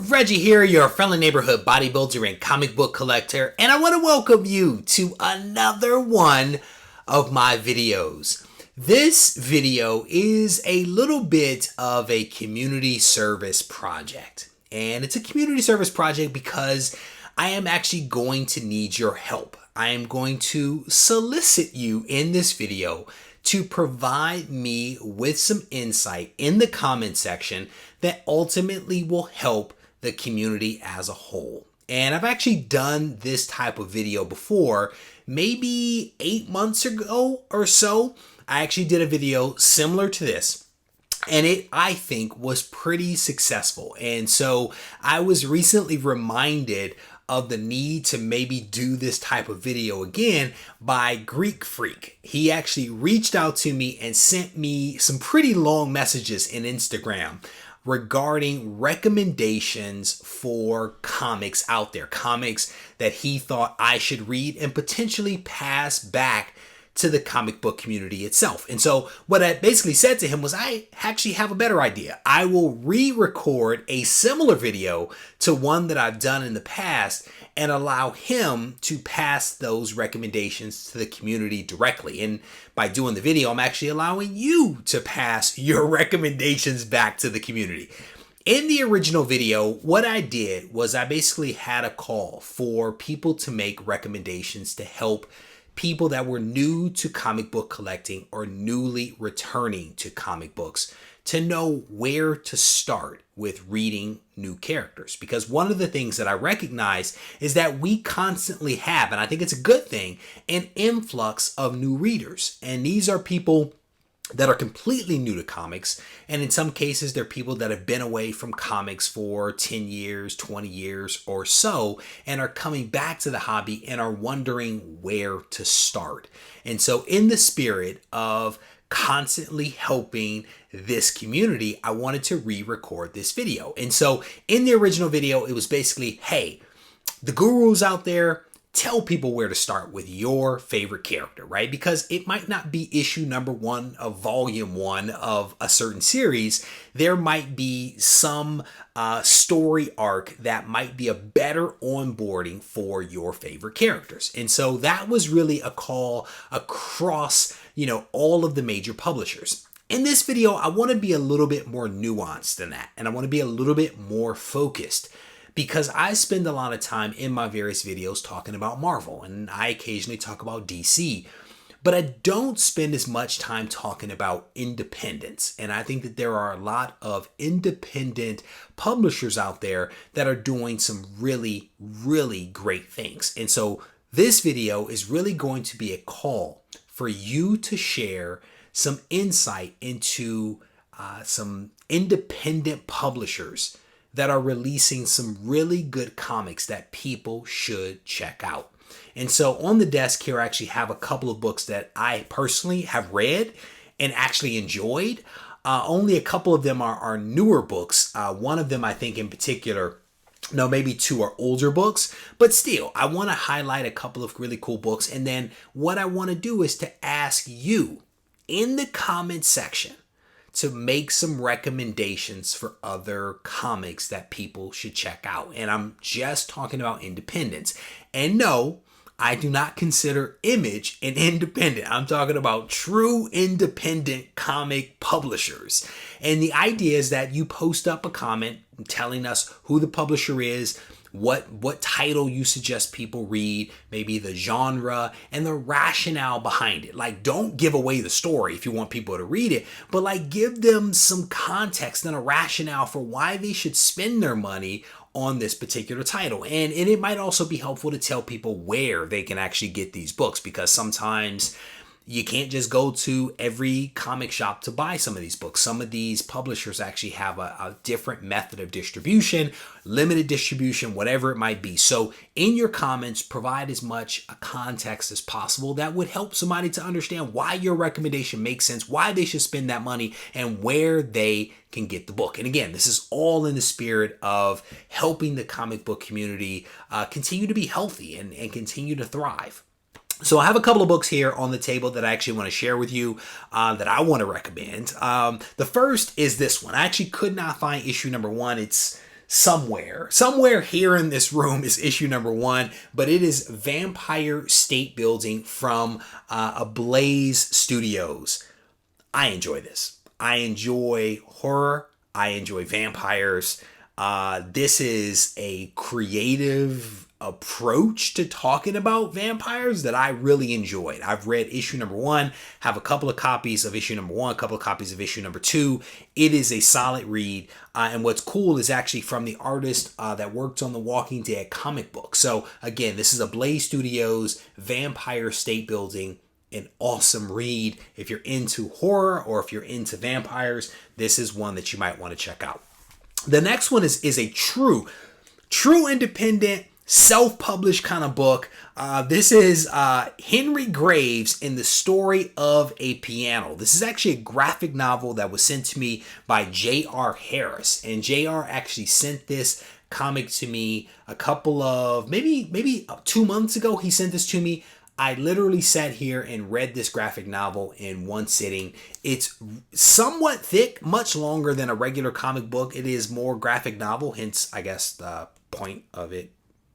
Reggie here, your friendly neighborhood bodybuilder and comic book collector, and I want to welcome you to another one of my videos. This video is a little bit of a community service project, and it's a community service project because I am actually going to need your help. I am going to solicit you in this video to provide me with some insight in the comment section that ultimately will help the community as a whole. And I've actually done this type of video before, maybe 8 months ago or so. I actually did a video similar to this, and it, I think, was pretty successful. And so I was recently reminded of the need to maybe do this type of video again by Greek Freak. He actually reached out to me and sent me some pretty long messages in Instagram regarding recommendations for comics out there, comics that he thought I should read and potentially pass back to the comic book community itself. And so what I basically said to him was, I actually have a better idea. I will re-record a similar video to one that I've done in the past and allow him to pass those recommendations to the community directly. And by doing the video, I'm actually allowing you to pass your recommendations back to the community. In the original video, what I did was I basically had a call for people to make recommendations to help people that were new to comic book collecting or newly returning to comic books to know where to start with reading new characters. Because one of the things that I recognize is that we constantly have, and I think it's a good thing, an influx of new readers. And these are people that are completely new to comics, and in some cases they're people that have been away from comics for 10 years, 20 years or so, and are coming back to the hobby and are wondering where to start. And so in the spirit of constantly helping this community, I wanted to re-record this video. And so in the original video, it was basically, hey, the gurus out there, tell people where to start with your favorite character, right? Because it might not be issue number 1 of volume 1 of a certain series. There might be some story arc that might be a better onboarding for your favorite characters. And so that was really a call across, all of the major publishers. In this video, I want to be a little bit more nuanced than that, and I want to be a little bit more focused, because I spend a lot of time in my various videos talking about Marvel, and I occasionally talk about DC, but I don't spend as much time talking about independents. And I think that there are a lot of independent publishers out there that are doing some really, really great things. And so this video is really going to be a call for you to share some insight into some independent publishers that are releasing some really good comics that people should check out. And so on the desk here, I actually have a couple of books that I personally have read and actually enjoyed. Only a couple of them are newer books. One of them, I think in particular, no, maybe 2 are older books, but still, I want to highlight a couple of really cool books. And then what I want to do is to ask you in the comment section to make some recommendations for other comics that people should check out. And I'm just talking about independents. And no, I do not consider Image an independent. I'm talking about true independent comic publishers. And the idea is that you post up a comment telling us who the publisher is, what title you suggest people read, maybe the genre and the rationale behind it. Like, don't give away the story if you want people to read it, but like give them some context and a rationale for why they should spend their money on this particular title. And it might also be helpful to tell people where they can actually get these books, because sometimes you can't just go to every comic shop to buy some of these books. Some of these publishers actually have a different method of distribution, limited distribution, whatever it might be. So in your comments, provide as much a context as possible that would help somebody to understand why your recommendation makes sense, why they should spend that money, and where they can get the book. And again, this is all in the spirit of helping the comic book community continue to be healthy and continue to thrive. So I have a couple of books here on the table that I actually want to share with you that I want to recommend. The first is this one. I actually could not find issue number 1. It's Somewhere here in this room is issue number 1, but it is Vampire State Building from Ablaze Studios. I enjoy this. I enjoy horror. I enjoy vampires. This is a creative approach to talking about vampires that I really enjoyed. I've read issue number 1, have a couple of copies of issue number 1, a couple of copies of issue number 2. It is a solid read. And what's cool is actually from the artist that worked on the Walking Dead comic book. So again, this is Ablaze Studios, Vampire State Building. An awesome read. If you're into horror or if you're into vampires, this is one that you might want to check out. The next one is a true independent, self-published kind of book. This is Henry Graves in The Story of a Piano. This is actually a graphic novel that was sent to me by J.R. Harris. And J.R. actually sent this comic to me a couple of, maybe 2 months ago. He sent this to me. I literally sat here and read this graphic novel in one sitting. It's somewhat thick, much longer than a regular comic book. It is more graphic novel, hence, I guess, the point of it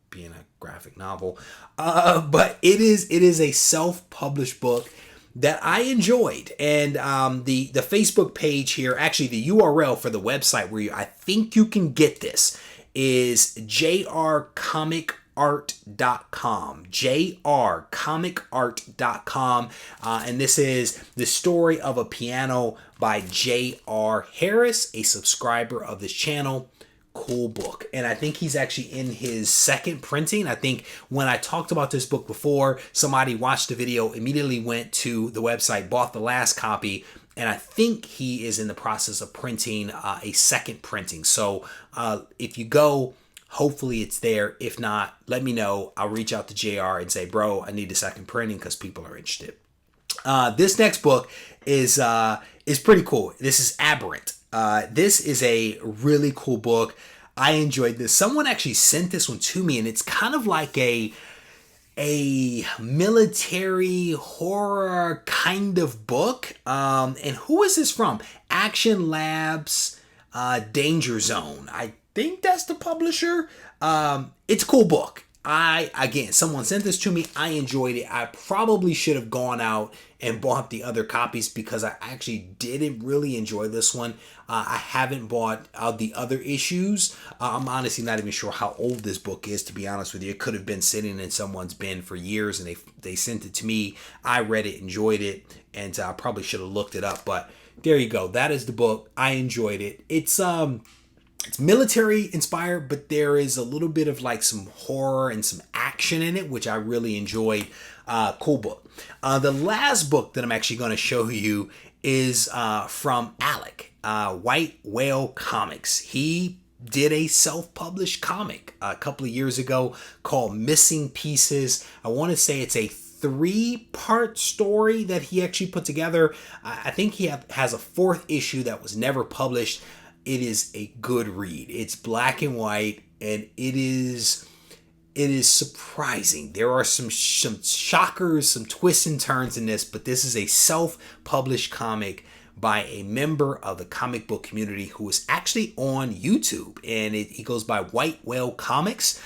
being a graphic novel. But it is a self-published book that I enjoyed. And the Facebook page here, actually the URL for the website where I think you can get this is jrcomicart.com, jrcomicart.com, and this is The Story of a Piano by J.R. Harris, a subscriber of this channel. Cool book. And I think he's actually in his second printing. I think when I talked about this book before, somebody watched the video, immediately went to the website, bought the last copy, and I think he is in the process of printing a second printing. So if you go, hopefully it's there. If not, let me know. I'll reach out to JR and say, bro, I need a second printing because people are interested. This next book is pretty cool. This is Aberrant. This is a really cool book. I enjoyed this. Someone actually sent this one to me, and it's kind of like a military horror kind of book. And who is this from? Action Labs, Danger Zone. I think that's the publisher. It's a cool book. Again, someone sent this to me. I enjoyed it. I probably should have gone out and bought the other copies because I actually didn't really enjoy this one. I haven't bought the other issues. I'm honestly not even sure how old this book is, to be honest with you. It could have been sitting in someone's bin for years, and they sent it to me. I read it, enjoyed it, and I probably should have looked it up. But there you go. That is the book. I enjoyed it. It's military inspired, but there is a little bit of like some horror and some action in it, which I really enjoyed. Cool book. The last book that I'm actually going to show you is from Alec, White Whale Comics. He did a self-published comic a couple of years ago called Missing Pieces. I want to say it's a 3-part story that he actually put together. I think he has a 4th issue that was never published. It is a good read. It's black and white, and it is surprising. There are some shockers, some twists and turns in this, but this is a self-published comic by a member of the comic book community who is actually on YouTube, and he goes by White Whale Comics.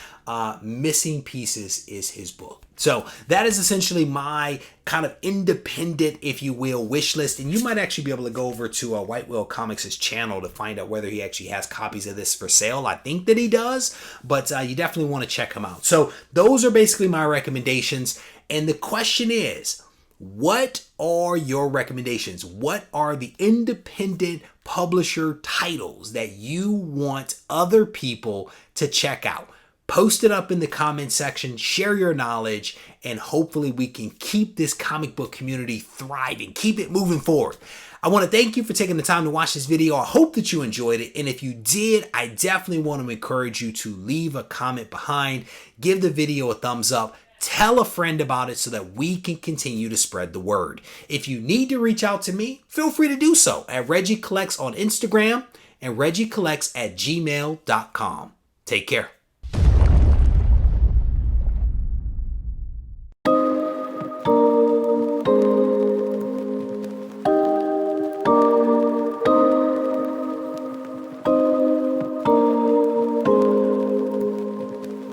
Missing Pieces is his book. So that is essentially my kind of independent, if you will, wish list. And you might actually be able to go over to White Whale Comics' channel to find out whether he actually has copies of this for sale. I think that he does, but you definitely want to check him out. So those are basically my recommendations. And the question is, what are your recommendations? What are the independent publisher titles that you want other people to check out? Post it up in the comment section, share your knowledge, and hopefully we can keep this comic book community thriving, keep it moving forward. I want to thank you for taking the time to watch this video. I hope that you enjoyed it, and if you did, I definitely want to encourage you to leave a comment behind, give the video a thumbs up, tell a friend about it so that we can continue to spread the word. If you need to reach out to me, feel free to do so at RegieCollects on Instagram and RegieCollects@gmail.com. Take care.